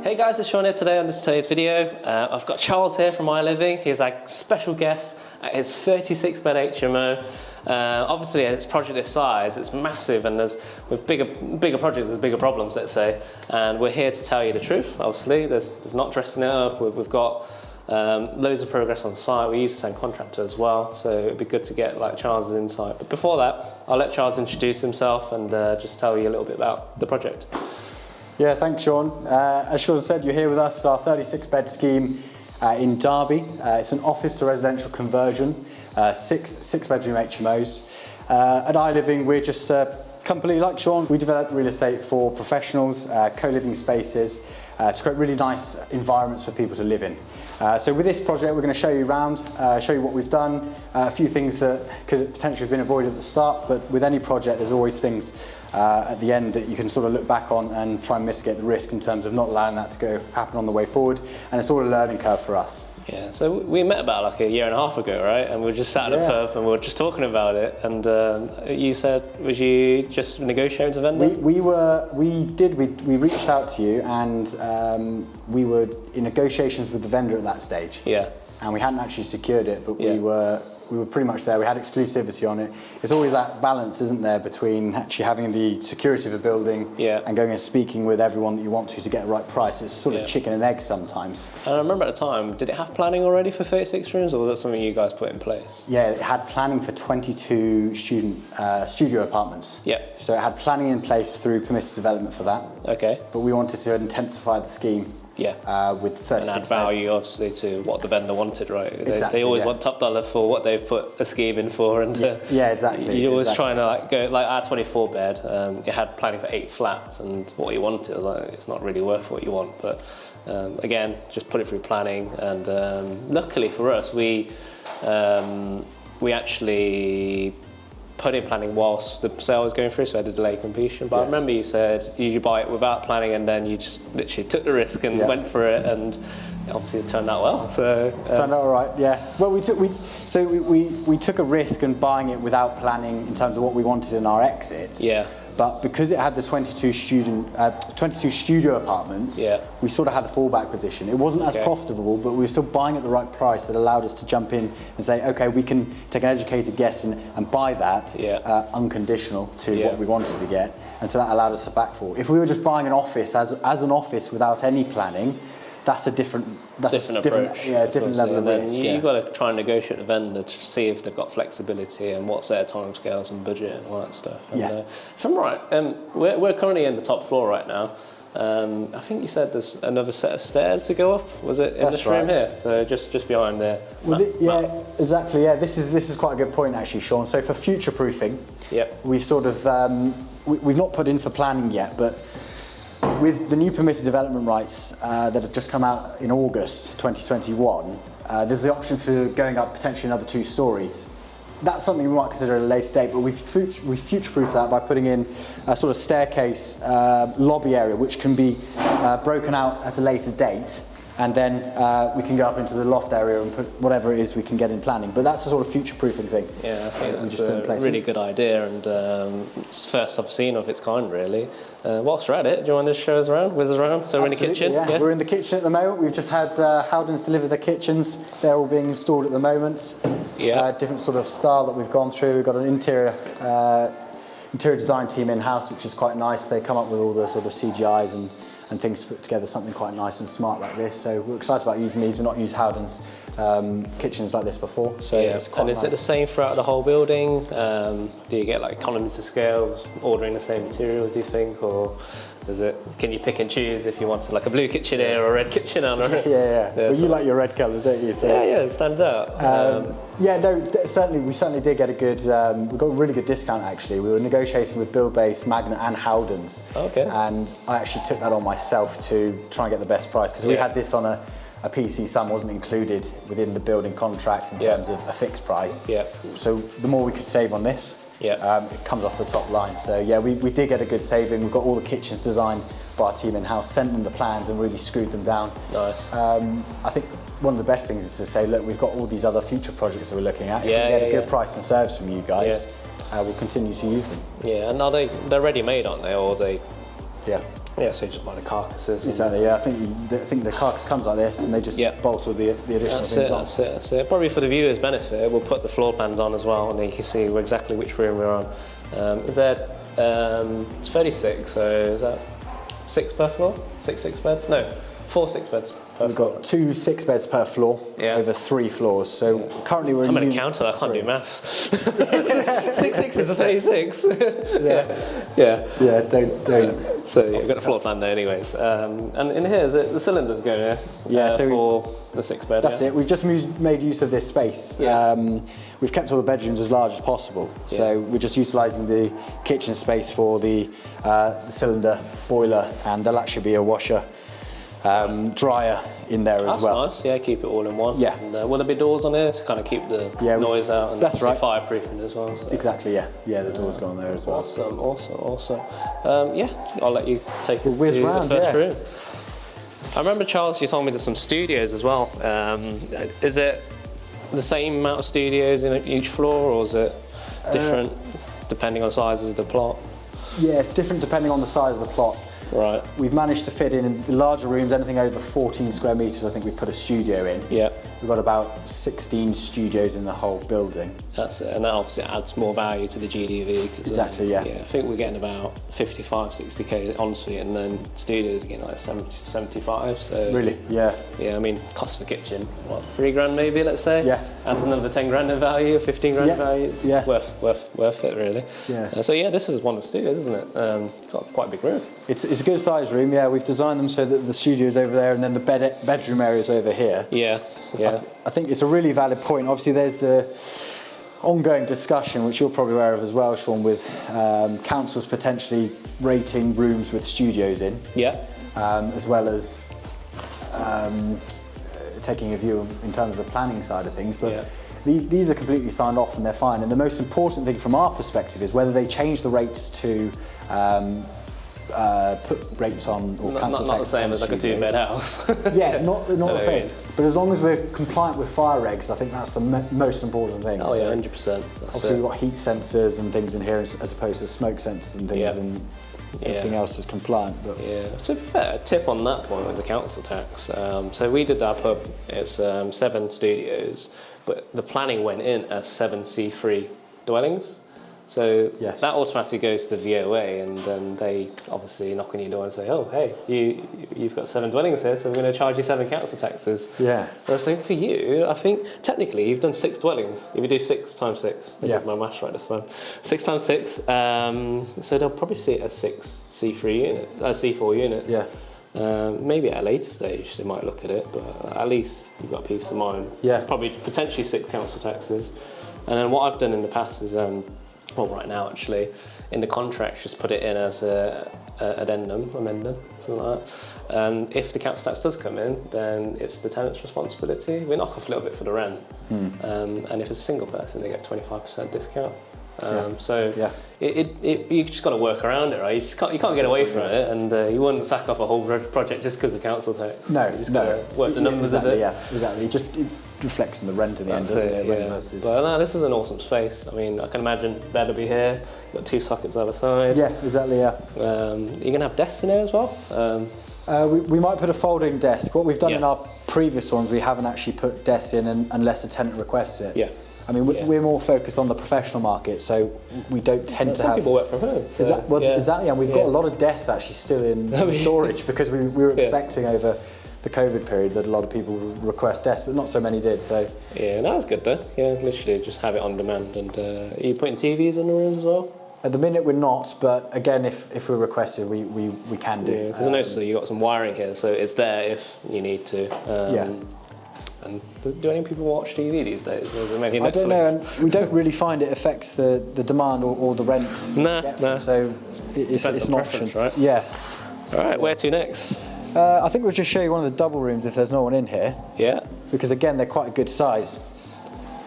Hey guys, it's Sean here today on today's video. I've got Charles here from My Living. He's our special guest at his 36-bed HMO. Obviously, it's a project this size, it's massive, and with bigger projects, there's bigger problems, let's say. And we're here to tell you the truth. Obviously, there's not dressing it up. We've got loads of progress on site. We use the same contractor as well, so it'd be good to get like Charles's insight. But before that, I'll let Charles introduce himself and just tell you a little bit about the project. Yeah, thanks, Sean. As Sean said, you're here with us at our 36-bed scheme in Derby. It's an office to residential conversion, six bedroom HMOs. At iLiving, we're just a company like Sean. We develop real estate for professionals, co-living spaces, to create really nice environments for people to live in. So with this project, we're going to show you around, show you what we've done, a few things that could potentially have been avoided at the start, but with any project, there's always things at the end that you can sort of look back on and try and mitigate the risk in terms of not allowing that to happen on the way forward, and it's all a learning curve for us. Yeah, so we met about like a year and a half ago, right? And we were just sat at a pub and we were just talking about it. And you said, was you just negotiating with a vendor? We reached out to you, and we were in negotiations with the vendor at that stage. Yeah. And we hadn't actually secured it, but we were pretty much there. We had exclusivity on it. It's always that balance, isn't there, between actually having the security of a building and going and speaking with everyone that you want to get the right price. It's sort of chicken and egg sometimes. And I remember at the time, did it have planning already for 36 rooms, or was that something you guys put in place? Yeah, it had planning for 22 studio apartments. Yeah. So it had planning in place through permitted development for that. Okay. But we wanted to intensify the scheme. Yeah, with 36 and add value, obviously, to what the vendor wanted, right? Exactly, they always want top dollar for what they've put a scheme in for, and exactly. You're always trying to like go like our 24 bed. It had planning for 8 flats, and what you wanted was like it's not really worth what you want. But again, just put it through planning, and luckily for us, we actually put in planning whilst the sale was going through, so I had a delay completion. But I remember you said you buy it without planning, and then you just literally took the risk and went for it, and obviously it's turned out well. So it's turned out all right. Yeah. Well, we took a risk in buying it without planning in terms of what we wanted in our exit. Yeah. But because it had the 22 studio apartments, we sort of had a fallback position. It wasn't as profitable, but we were still buying at the right price that allowed us to jump in and say, okay, we can take an educated guess and buy that unconditional to what we wanted to get. And so that allowed us to backfill. If we were just buying an office as an office without any planning, that's a different approach. Yeah, different level of risk. You've got to try and negotiate with the vendor to see if they've got flexibility and what's their timescales and budget and all that stuff. And, if I'm right, we're currently in the top floor right now. I think you said there's another set of stairs to go up. Was it in this room here? So just behind there. Exactly. Yeah, this is quite a good point actually, Sean. So for future proofing, we've sort of we've not put in for planning yet, but with the new permitted development rights that have just come out in August 2021, there's the option for going up potentially another 2 stories. That's something we might consider at a later date, but we've future-proofed that by putting in a sort of staircase lobby area, which can be broken out at a later date, and then we can go up into the loft area and put whatever it is we can get in planning. But that's a sort of future-proofing thing. Yeah, I think that's a really good idea, and it's the first I've seen of its kind, really. Whilst we're at it, do you want to show us around, whiz us around? So we're in the kitchen? Yeah, we're in the kitchen at the moment. We've just had Howdens deliver their kitchens. They're all being installed at the moment. Yeah. Different sort of style that we've gone through. We've got an interior design team in-house, which is quite nice. They come up with all the sort of CGIs and things to put together something quite nice and smart like this. So we're excited about using these. We've not used Howdens kitchens like this before, so it's quite nice. And is it the same throughout the whole building? Do you get like economies of scale, ordering the same materials, do you think, or can you pick and choose if you wanted like a blue kitchen here or a red kitchen on? Well, you like your red colours, don't you? So. Yeah, it stands out. We certainly did get a good, we got a really good discount actually. We were negotiating with Buildbase, Magna and Howdens. Okay. And I actually took that on myself to try and get the best price, because we had this on a PC sum, wasn't included within the building contract in terms of a fixed price. Yeah. So the more we could save on this, it comes off the top line. So yeah, we did get a good saving. We've got all the kitchens designed by our team in-house, sent them the plans and really screwed them down. Nice. I think one of the best things is to say, look, we've got all these other future projects that we're looking at. If we get a good price and service from you guys, we'll continue to use them. Yeah, and they're ready-made, aren't they? Or they? Yeah. Yeah, so you just buy the carcasses. Exactly, yeah. I think the carcass comes like this, and they just bolt all the additional things on. That's it. Probably for the viewer's benefit, we'll put the floor plans on as well, and then you can see exactly which room we're on. Is there, it's 36, so is that 6 per floor? 6 beds? No, 4 6 beds per We've floor. got 2 6 beds per floor over 3 floors. So currently we're in I'm an unit accountant, I can't 3. do maths. 6 is a 36. Yeah, don't. So you've got a floor plan there anyways. And in here, is it the cylinders go here? Yeah, so for the 6 bed. That's it. We've just made use of this space. Yeah. We've kept all the bedrooms as large as possible. So we're just utilising the kitchen space for the cylinder, boiler, and there'll actually be a washer, dryer in there as well. That's nice, yeah, keep it all in one. Yeah. And will there be doors on here to kind of keep the noise out? And that's right. Fireproofing as well. So. Exactly, yeah. Yeah, the doors go on there as well. Awesome. Yeah, I'll let you take us to the first room. I remember, Charles, you told me there's some studios as well. Is it the same amount of studios in each floor, or is it different depending on sizes of the plot? Yeah, it's different depending on the size of the plot. Right. We've managed to fit in the larger rooms, anything over 14 square metres, I think we've put a studio in. Yeah. We've got about 16 studios in the whole building. That's it, and that obviously adds more value to the GDV. Exactly, yeah. I think we're getting about 55, 60k ensuite, and then studios are getting like 70, 75. So really, yeah. Yeah, I mean, cost for kitchen, what, 3 grand maybe, let's say. Yeah. Adds another 10 grand in value, 15 grand in value. It's worth it, really. Yeah. So yeah, this is one of the studios, isn't it? Got quite a big room. It's a good sized room, yeah. We've designed them so that the studio's over there, and then the bedroom area's over here. Yeah. I think it's a really valid point. Obviously, there's the ongoing discussion, which you're probably aware of as well, Sean, with councils potentially rating rooms with studios in. Yeah. As well as taking a view in terms of the planning side of things. But these are completely signed off and they're fine. And the most important thing from our perspective is whether they change the rates to put rates on or cancel not the same as like a 2-bed house. Yeah, not the same. But as long as we're compliant with fire regs, I think that's the most important thing. Oh, yeah, 100%. Obviously, we've got heat sensors and things in here as opposed to smoke sensors and things, and everything else is compliant. But to be fair, a tip on that point with the council tax. So we did our pub, it's 7 studios, but the planning went in as 7 C3 dwellings. So that automatically goes to VOA, and then they obviously knock on your door and say, "Oh, hey, you've got 7 dwellings here, so we're going to charge you 7 council taxes." Yeah. So for you, I think technically you've done 6 dwellings. If you do 6 times 6, I get my maths right this time. 6 times 6. So they'll probably see it as 6 C3 unit, C4 units. Yeah. Maybe at a later stage they might look at it, but at least you've got peace of mind. Yeah. Probably potentially 6 council taxes, and then what I've done in the past is. Well, right now actually, in the contract, just put it in as a addendum, something like that. And if the council tax does come in, then it's the tenant's responsibility. We knock off a little bit for the rent, and if it's a single person, they get 25% discount. You just got to work around it, right? You can't get away from it, and you wouldn't sack off a whole project just because of council tax. No, you just got to work the numbers of it. Yeah, exactly. It reflects in the rent in the end, doesn't it? But no, this is an awesome space. I mean, I can imagine bed will be here. You've got 2 sockets either side. Yeah, exactly. Yeah. You're gonna have desks in here as well. We might put a folding desk. What we've done in our previous ones, we haven't actually put desks in unless a tenant requests it. Yeah. I mean, we're more focused on the professional market, so we don't tend to have... Some people work from home. So, exactly, and we've got a lot of desks actually still in storage because we were expecting over the COVID period that a lot of people would request desks, but not so many did. So yeah, that's good though. Yeah, literally just have it on demand. And are you putting TVs in the rooms as well? At the minute we're not, but again, if we're requested, we can do. Yeah, because I noticed that you got some wiring here, so it's there if you need to. And do any people watch TV these days? Maybe Netflix? I don't know, and we don't really find it affects the demand or the rent. Nah. So it's an option, right? Yeah. All right, where to next? I think we'll just show you one of the double rooms if there's no one in here. Yeah. Because again, they're quite a good size.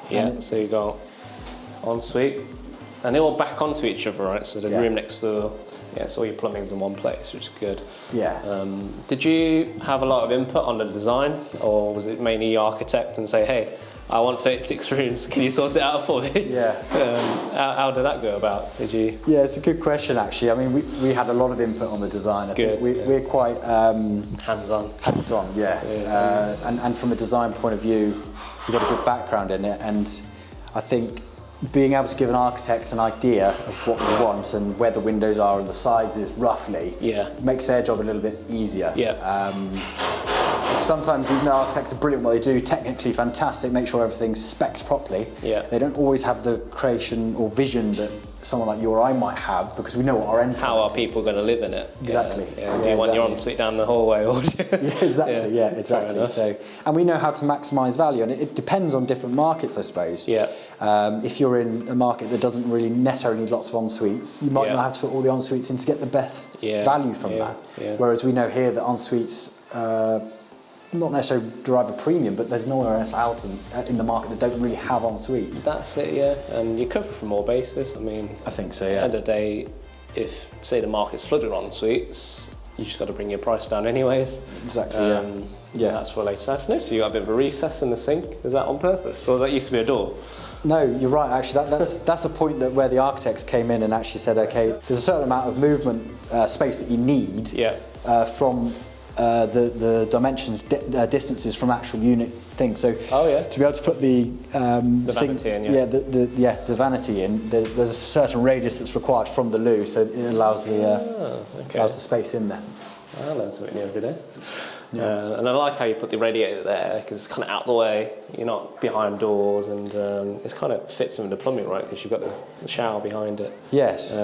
Yeah, so you got ensuite, and they're all back onto each other, right? So the room next door, so all your plumbing's in one place, which is good. Yeah. Did you have a lot of input on the design, or was it mainly architect and say, hey, I want 36 rooms, can you sort it out for me? Yeah. How did that go about? Did you? Yeah, it's a good question actually. I mean, we had a lot of input on the design. I think we're quite hands-on. Hands-on, yeah. And from a design point of view, we've got a good background in it, and I think being able to give an architect an idea of what we want and where the windows are and the sizes roughly makes their job a little bit easier. Sometimes even though architects are brilliant what they do, technically fantastic, make sure everything's spec'd properly, they don't always have the creation or vision that someone like you or I might have, because we know what our end How are people going to live in it? Exactly. Do you want your ensuite down the hallway? Or exactly. So, and we know how to maximise value, and it depends on different markets, I suppose. If you're in a market that doesn't really necessarily need lots of en-suites, you might not have to put all the en-suites in to get the best value from that. Whereas we know here that en-suites not necessarily derive a premium, but there's nowhere else out in the market that don't really have en-suites. That's it, and you cover from more bases. I mean, I think so, At the end of the day, if, say, the market's flooded with en-suites, you just got to bring your price down anyways. Exactly, That's for later. So I've noticed you got a bit of a recess in the sink. Is that on purpose, or that used to be a door? No, you're right. Actually, that's a point where the architects came in and actually said, okay, there's a certain amount of movement space that you need from the dimensions, distances from actual unit things. So to be able to put the vanity in, the vanity in, there's a certain radius that's required from the loo, so it allows the space in there. I learn something new every day. And I like how you put the radiator there, because it's kind of out the way. You're not behind doors, and it kind of fits in with the plumbing, right? Because you've got the shower behind it. Yes.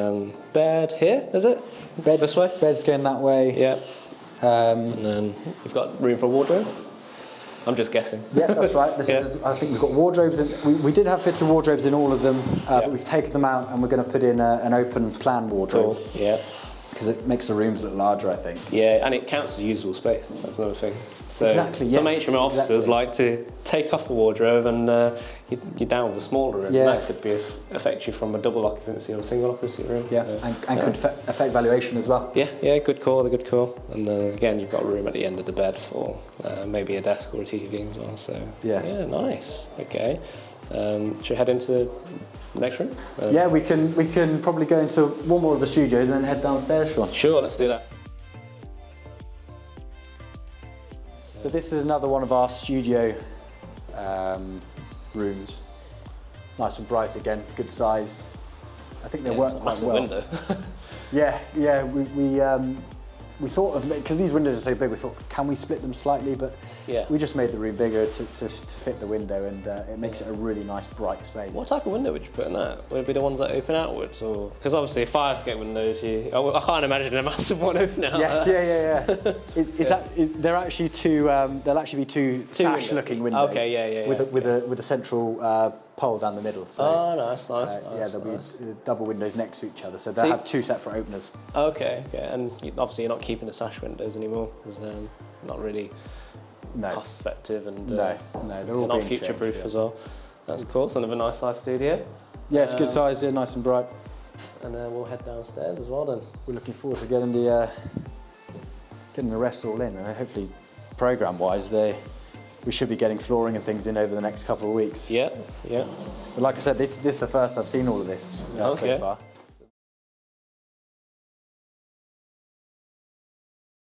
Bed here, is it? Bed this way. Bed's going that way. Yeah. And then you've got room for a wardrobe? I'm just guessing. Yeah, that's right. I think we've got wardrobes in. We did have fitted wardrobes in all of them, but we've taken them out and we're going to put in an open plan wardrobe. Cool. Yeah. Because it makes the rooms look larger, I think. Yeah, and it counts as usable space. That's another thing. So some HMO officers like to take off the wardrobe and you're down with a smaller room. That could affect you from a double occupancy or a single occupancy room. Yeah, and could affect valuation as well. Yeah, good call. And then again, you've got room at the end of the bed for maybe a desk or a TV as well. So yeah, nice. Okay. Should we head into the next room? We can probably go into one more of the studios and then head downstairs, Sean. Sure, let's do that. So this is another one of our studio rooms. Nice and bright again, good size. I think they work quite well. Window. We thought of, because these windows are so big, we thought, can we split them slightly? But we just made the room bigger to fit the window, and it makes it a really nice, bright space. What type of window would you put in that? Would it be the ones that open outwards, or because obviously fire escape windows, I can't imagine a massive one opening out. Yes, they're actually two. There'll actually be two sash-looking windows. Okay, with a central pole down the middle. So, nice. There'll be double windows next to each other, so they'll have two separate openers. Okay, and obviously you're not keeping the sash windows anymore, because not really cost effective, and they're all not future proof as well. That's cool. So another nice size studio. Yeah, it's good size, nice and bright. And we'll head downstairs as well then. We're looking forward to getting the rest all in, and hopefully program-wise we should be getting flooring and things in over the next couple of weeks. Yeah. But like I said, this is the first I've seen all of this so far.